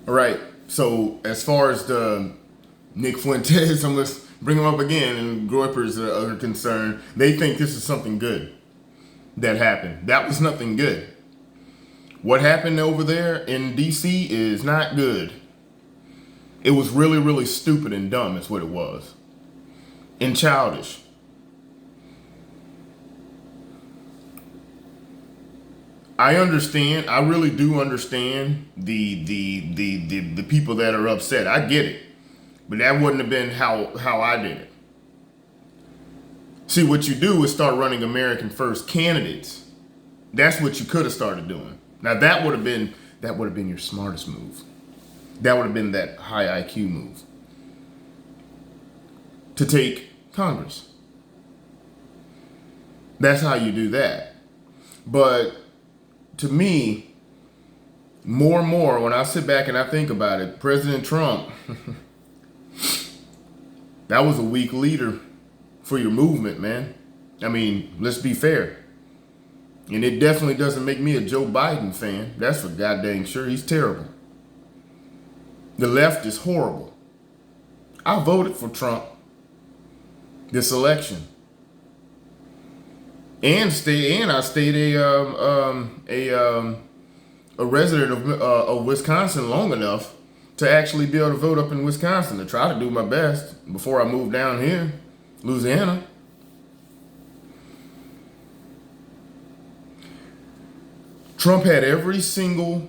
All right. So as far as the Nick Fuentes, I'm gonna bring him up again, and Groypers are concerned. They think this is something good that happened. That was nothing good. What happened over there in D.C. is not good. It was really, really stupid and dumb. Is what it was, and childish. I understand. I really do understand the people that are upset. I get it, but that wouldn't have been how I did it. See, what you do is start running American first candidates. That's what you could have started doing. Now that would have been your smartest move. That would have been that high IQ move to take Congress. That's how you do that. But to me, more and more, when I sit back and I think about it, President Trump, that was a weak leader for your movement, man. I mean, let's be fair. And it definitely doesn't make me a Joe Biden fan. That's for goddamn sure. He's terrible. The left is horrible. I voted for Trump this election, and I stayed a resident of Wisconsin long enough to actually be able to vote up in Wisconsin, to try to do my best before I moved down here, Louisiana. Trump had every single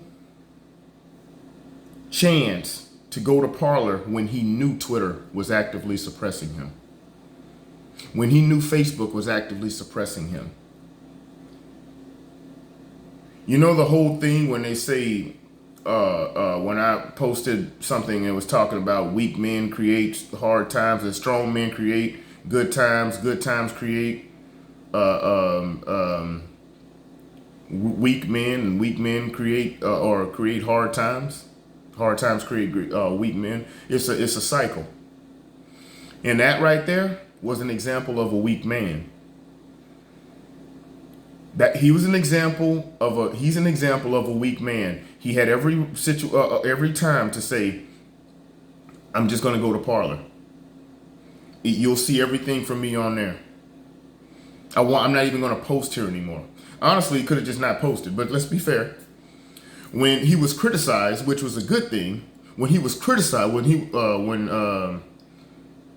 chance to go to Parler when he knew Twitter was actively suppressing him, when he knew Facebook was actively suppressing him. You know the whole thing when they say, when I posted something and was talking about weak men create hard times and strong men create good times create weak men, and weak men create or create hard times. Hard times create weak men. It's a cycle, and that right there was an example of a weak man. That he was an example of a he's an example of a weak man. He had every time to say, "I'm just going to go to Parler. You'll see everything from me on there. I'm not even going to post here anymore." Honestly, he could have just not posted. But let's be fair. When he was criticized, which was a good thing, when he was criticized, when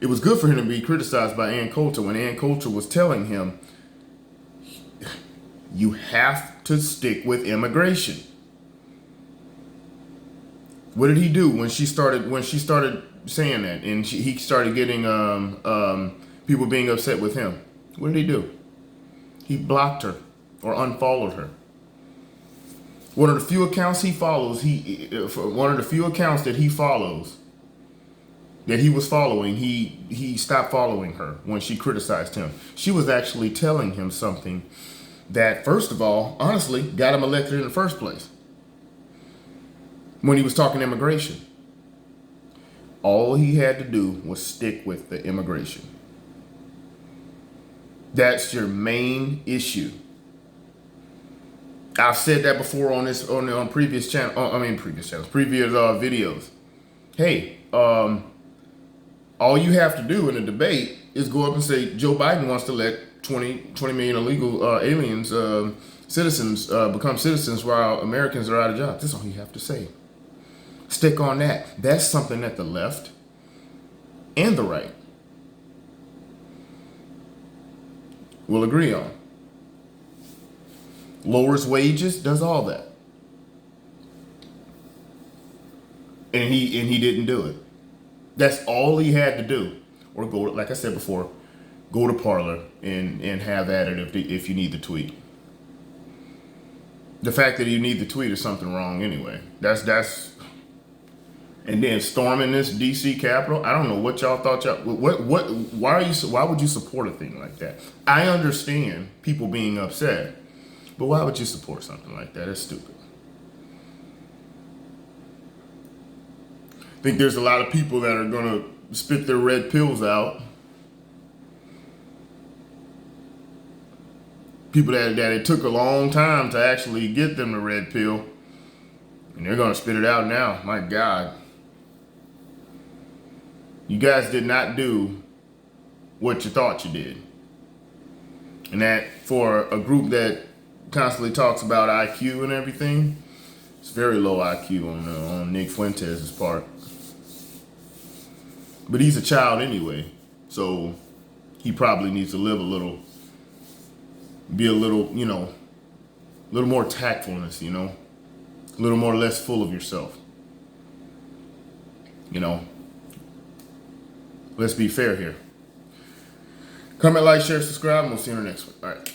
it was good for him to be criticized by Ann Coulter, when Ann Coulter was telling him, you have to stick with immigration. What did he do when she started saying that, and he started getting people being upset with him? What did he do? He blocked her or unfollowed her. One of the few accounts he follows, one of the few accounts that he follows, that he was following, he stopped following her when she criticized him. She was actually telling him something that, first of all, honestly, got him elected in the first place. When he was talking immigration, all he had to do was stick with the immigration. That's your main issue. I've said that before on previous videos. Hey, all you have to do in a debate is go up and say Joe Biden wants to let 20 million illegal aliens, citizens, become citizens while Americans are out of jobs. That's all you have to say. Stick on that. That's something that the left and the right will agree on. Lowers wages, does all that. And he didn't do it. That's all he had to do. Or go, like I said before, go to Parler and have at it if you need the tweet. The fact that you need the tweet is something wrong anyway. That's and then storming this DC Capitol. I don't know what y'all thought why would you support a thing like that? I understand people being upset, but why would you support something like that? It's stupid. I think there's a lot of people that are gonna spit their red pills out. People that it took a long time to actually get them the red pill. And they're going to spit it out now. My God. You guys did not do what you thought you did. And that, for a group that constantly talks about IQ and everything, it's very low IQ on Nick Fuentes' part. But he's a child anyway, so he probably needs to live a little, be a little, you know, a little more tactfulness, you know, a little more less full of yourself. You know, let's be fair here. Comment, like, share, subscribe, and we'll see you in the next one. All right.